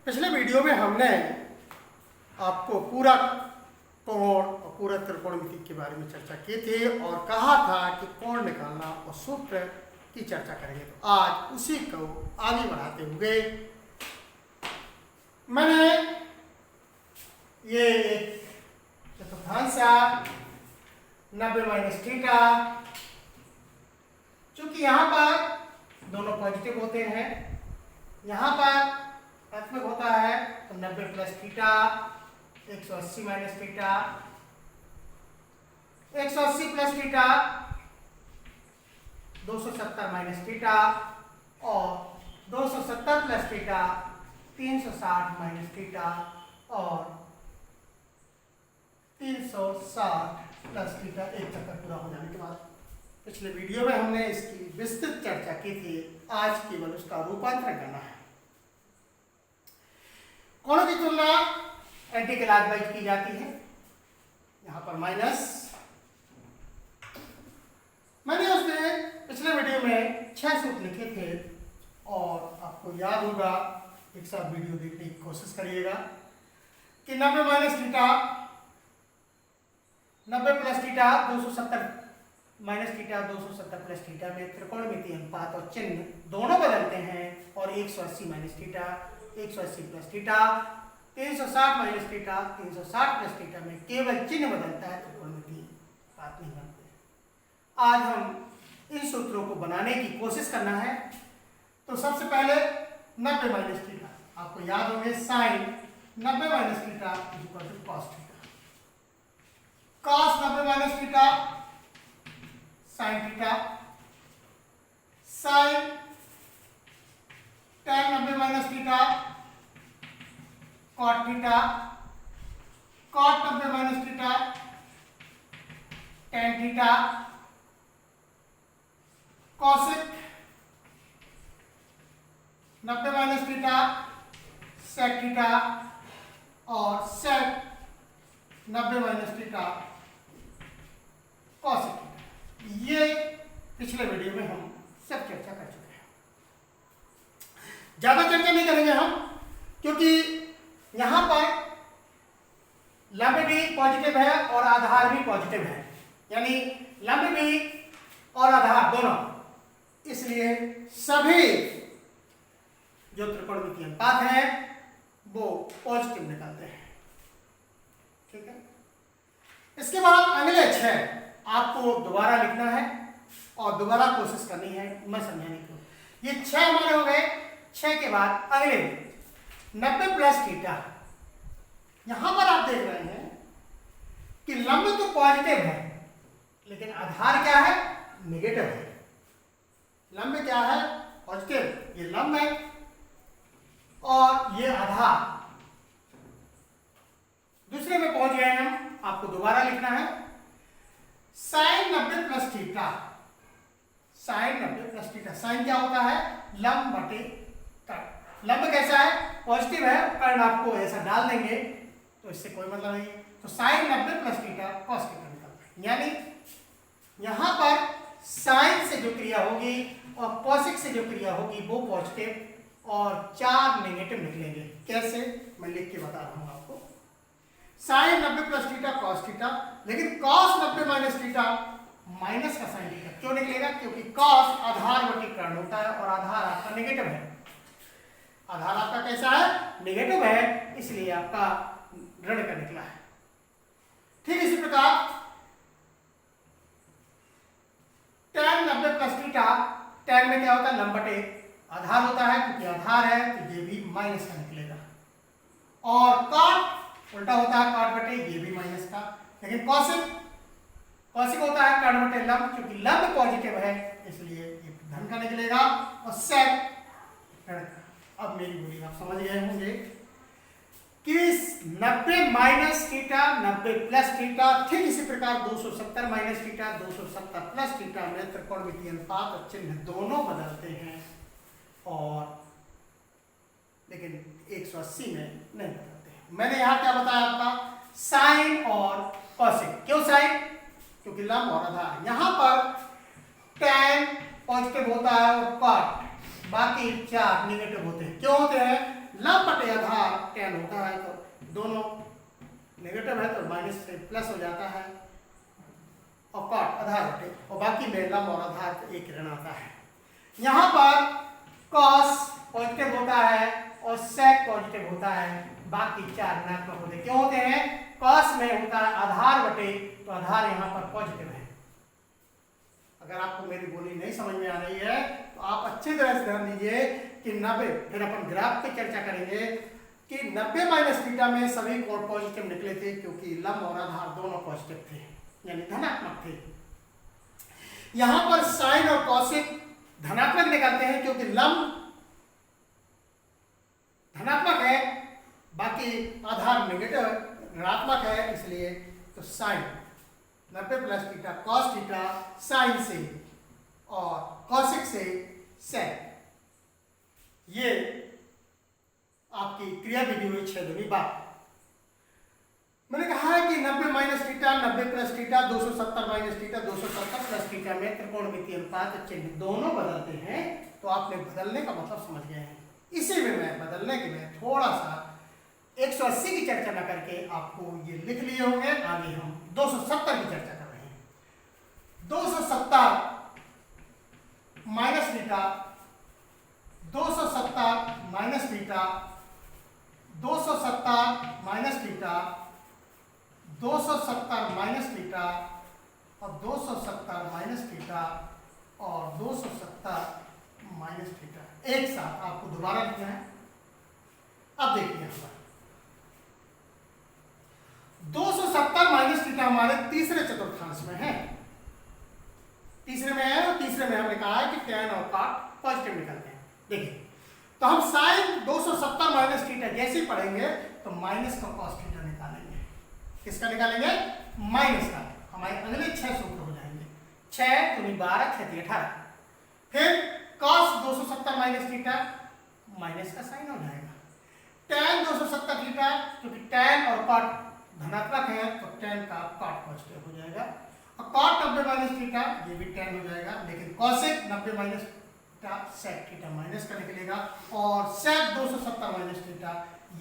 पिछले वीडियो में हमने आपको पूरा कोण और पूरा त्रिकोणमिति के बारे में चर्चा की थी और कहा था कि कोण निकालना और सूत्र की चर्चा करेंगे। तो आज उसी को आगे बढ़ाते हुए मैंने ये चतुर्थांश 90 माइनस थीटा, चूंकि यहाँ पर दोनों पॉजिटिव होते हैं, यहाँ पर ऋणात्मक होता है तो 90 plus theta 180 minus theta, 180 plus theta 270 minus theta और 270 प्लस थीटा 360 माइनस थीटा और 360 प्लस थीटा एक चक्कर पूरा हो जाने के बाद। पिछले वीडियो में हमने इसकी विस्तृत चर्चा की थी, आज केवल उसका रूपांतरण करना है। कोणों की तुलना एंटी क्लॉकवाइज की जाती है। यहां पर माइनस, मैंने उसमें पिछले वीडियो में 6 सूत्र लिखे थे और आपको याद होगा, एक साथ वीडियो देखने की कोशिश करिएगा कि 90 minus theta 90 plus theta 270 minus theta 270 plus theta में त्रिकोणमितीय अनुपात और चिन्ह दोनों बदलते हैं और 180 minus theta 180 plus theta 360 minus theta 360 plus theta में केवल चिन्ह बदलता है, त्रिकोणमितीय अनुपात नहीं बनते। आज हम इन सूत्रों को बनाने की कोशिश करना है। तो सबसे पहले 90 माइनस थीटा, आपको याद होंगे sine 90 minus theta equal to cos theta, cos 90 minus theta sine theta, sine tan 90 minus theta cot theta, cot 90 minus theta tan theta, cosec 90 minus theta sec theta और sec 90 minus theta cosec theta. ये पिछले video में हम सब चर्चा कर चुके हैं, ज्यादा चर्चा नहीं करेंगे हम, क्योंकि यहां पर लंब भी पॉजिटिव है और आधार भी पॉजिटिव है, यानी लंब भी और आधार दोनों, इसलिए सभी जो त्रिकोणमितीय अनुपात है वो पॉजिटिव निकलते हैं। ठीक है, इसके बाद अगले 6 आपको दोबारा लिखना है और दोबारा कोशिश करनी है मैं समझाने की। ये 6 हमारे हो गए। 6 के बाद अगले 90 प्लस थीटा, यहां पर आप देख रहे हैं कि लंब तो पॉजिटिव है लेकिन आधार क्या है, नेगेटिव है। लंब क्या है, पॉजिटिव, ये लंब है और ये आधार। दूसरे में पहुंच गए हम, आपको दोबारा लिखना है sine 90 plus theta, sine 90 plus theta. Sine क्या होता है, लंब बटे कर्ण। लंब कैसा है, पॉजिटिव है, कर्ण आपको ऐसा डाल देंगे तो इससे कोई मतलब नहीं। तो sine 90 plus theta cos theta निकलता है, यानी यहां पर साइन से जो क्रिया होगी और कॉसेक से जो क्रिया होगी वो पॉजिटिव और 4 नेगेटिव निकलेंगे। कैसे, मैं लिख के बता रहा हूं आपको। Sine 90 plus theta cos theta, लेकिन कॉस 90 माइनस थीटा माइनस का साइन थीटा क्यों निकलेगा, क्योंकि कॉस आधार बटे कर्ण होता है और आधार आपका नेगेटिव है। आधार आपका कैसा है, नेगेटिव है, इसलिए आपका ऋण का निकला है। ठीक इसी प्रकार tan 90 प्लस थीटा, tan में क्या होता है, लंब बटे आधार होता है, क्योंकि आधार है तो ये भी माइनस का निकलेगा। और कॉट उल्टा होता है, कॉट बटे ये भी माइनस का। लेकिन कॉसेक, कॉसेक होता है कर्ण बटे लंब, क्योंकि लंब पॉजिटिव है इसलिए ये धन का निकलेगा और सेक ऋण का। अब मेरी बोली आप समझ गए होंगे कि 90 माइनस थीटा 90 प्लस थीटा, ठीक इसी प्रकार 270 माइनस थीटा 270 प्लस थीटा में त्रिकोणमितीय अनुपात और चिन्ह दोनों बदलते हैं और लेकिन 180 में नहीं बदलते हैं। मैंने यहां क्या बताया आपका, साइन और कॉसेक। क्यों साइन, क्योंकि लंब और आधार। यहां पर tan पॉजिटिव होता है और कॉट बाकी 4 नेगेटिव होते हैं। क्यों होते हैं, लंब बटे आधार tan होता है, तो दोनों नेगेटिव है तो माइनस से प्लस हो जाता है, और कॉट आधार बटे, और बाकी में लंब और आधार का एक ऋण आता है। यहाँ पर कॉस पॉजिटिव होता है और सेक पॉजिटिव होता है, बाकी चार ऋणात्मक होते हैं। क्यों होते हैं? कॉस में होता है आधार बटे, तो आधार यहाँ पर पॉजिटिव है। अगर आपको मेरी बोली नहीं समझ में आ रही है तो आप अच्छी तरह से ध्यान दीजिए कि 90, फिर अपन ग्राफ पे चर्चा करेंगे कि 90 माइनस थीटा में सभी कोण पॉजिटिव निकले थे, क्योंकि लंब और आधार दोनों पॉजिटिव थे, यानी धनात्मक थे। यहां पर साइन और कॉसिक धनात्मक निकलते हैं, क्योंकि लंब धनात्मक है, बाकी आधार नेगेटिव ऋणात्मक है, इसलिए तो sine 90 plus theta cos theta sine से और कॉसिक से सेक। ये आपकी क्रिया विधि हुई 6 दूनी 12। मैंने कहा है कि 90 minus theta 90 plus theta 270 minus theta 270 plus theta में त्रिकोणमितीय अनुपात चिन्ह दोनों बदलते हैं, तो आपने बदलने का मतलब समझ गए हैं। इसी में मैं बदलने के में थोड़ा सा 180 की चर्चा न करके आपको ये लिख लिए होंगे। आगे हम 270 की चर्चा कर रहे हैं। 270 minus theta 270 minus theta 270 minus theta 270 minus theta और 270 माइनस थीटा और 270 माइनस थीटा एक साथ आपको दोबारा लिखना है। अब देखिए यहां पर 270 माइनस थीटा हमारे तीसरे चतुर्थांश में है, तीसरे में है, और तीसरे में हमने कहा है कि tan और cot पॉजिटिव निकलते हैं। देखिए तो हम साइन 270 माइनस थीटा जैसे पढ़ेंगे तो माइनस का cos थीटा निकालेंगे। किसका निकालेंगे? माइनस का। हमारे अगले 6 सूत्र हो जाएंगे, 6 दूनी 12 6 3 18। फिर cos 270 माइनस थीटा माइनस का साइन हो जाएगा। tan 270 थीटा, क्योंकि tan और cot धनात्मक है तो tan का cot पॉजिटिव हो जाएगा, और cot 90 माइनस थीटा ये भी tan हो जाएगा, लेकिन cosec 90 minus theta sec theta minus का निकलेगा, और sec 270 माइनस थीटा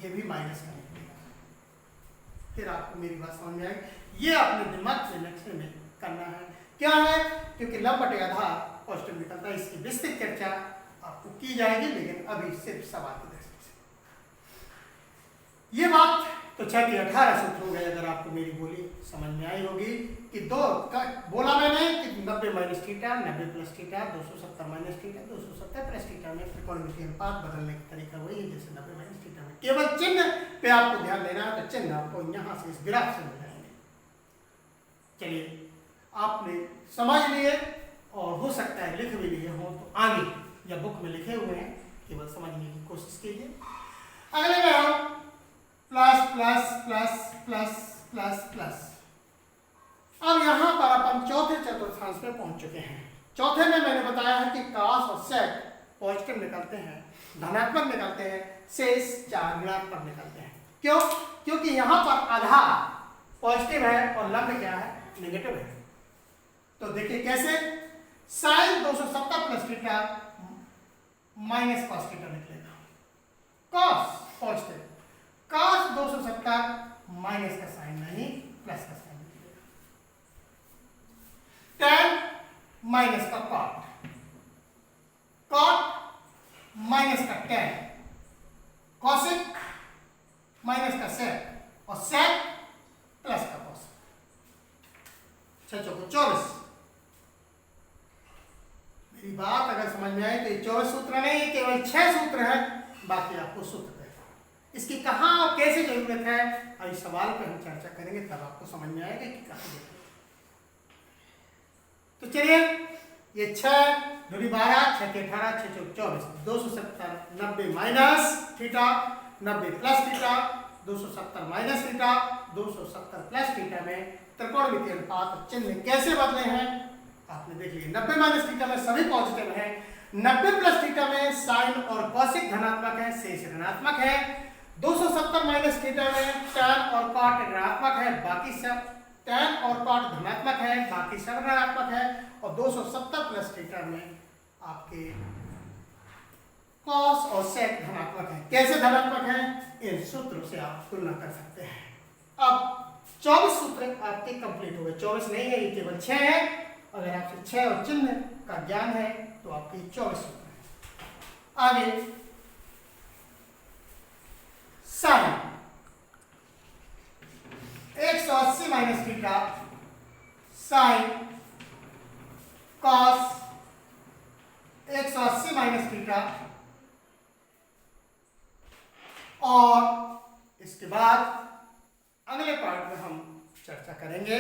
ये भी माइनस का निकलेगा। फिर आपको मेरी बात समझ में आएगी। ये अपने दिमाग से नक्शे में करना है। क्या है? क्योंकि लंब बटे आधार पॉजिटिव निकलता है, इसकी विस्तृत चर्चा आपको की जाएगी, लेकिन अभी सिर्फ सवाल की दृष्टि से ये बात। तो 6 के 18 सूत्र हो गए। अगर आपको मेरी बोली समझ में आई होगी कि दो बोला मैंने कि 90 minus theta 90 plus theta 270 minus theta 270 plus theta में त्रिकोणमितीय अनुपात बदलने का तरीका वही है जैसे 90 माइनस थीटा में। केवल चिन्ह पे आपको ध्यान देना है, तो चिन्ह आपको यहाँ से इस ग्राफ से मिल जाएंगे। चलिए आपने समझ लिए, और हो सकता है लिख भी लिए हो तो आगे या बुक में लिखे हुए हैं, केवल समझने की कोशिश कीजिए। अगले में हम plus plus plus plus plus plus. अब यहां पर अपन चौथे चतुर्थांश में पहुंच चुके हैं। चौथे में मैंने बताया है कि cos और sec पॉजिटिव निकलते हैं, धनात्मक निकलते हैं, शेष 4 ऋणात्मक निकलते हैं। क्यों? क्योंकि यहां पर आधार पॉजिटिव है और लंब क्या है? नेगेटिव है। तो देखिए कैसे, sine 270 plus theta minus cos theta निकलेगा, cos पॉजिटिव, cos 270 माइनस का साइन नहीं प्लस का साइन निकलेगा, tan माइनस का cot, cot माइनस का tan, cosec माइनस का sec, और sec प्लस का cos। 6 चौको 24। मेरी बात अगर समझ में आए तो ये 24 सूत्र नहीं, केवल 6 सूत्र है, बाकी आपको सूत्र इसकी कहां और कैसे जरूरत है अभी सवाल पे हम चर्चा करेंगे, तब आपको समझ में आएगा कि कहां जरूरत है। तो चलिए ये 6 दूनी 12 6 के 18 6 चौक 24 270 90 minus theta 90 plus theta 270 minus theta 270 plus theta में त्रिकोणमितीय अनुपात चिन्ह कैसे बदले हैं आपने देख लिया। 90 माइनस थीटा में सभी पॉजिटिव है, 90 प्लस थीटा में साइन और कॉसिक धनात्मक है, शेष ऋणात्मक है। 270 माइनस थीटा में tan और cot ऋणात्मक है, बाकी सब tan और cot धनात्मक है, बाकी सब ऋणात्मक है। और 270 प्लस थीटा में आपके कॉस और सेक धनात्मक है। कैसे धनात्मक है, इन सूत्रों से आप तुलना कर सकते हैं। अब 24 सूत्र आपके कंप्लीट हो गए। 24 नहीं है, ये केवल 6 है। अगर आपसे 6 और चिन्ह का ज्ञान है तो आपके 24 सूत्र है। आगे sine 180 minus theta sine cos 180 minus theta, और इसके बाद अगले पार्ट में हम चर्चा करेंगे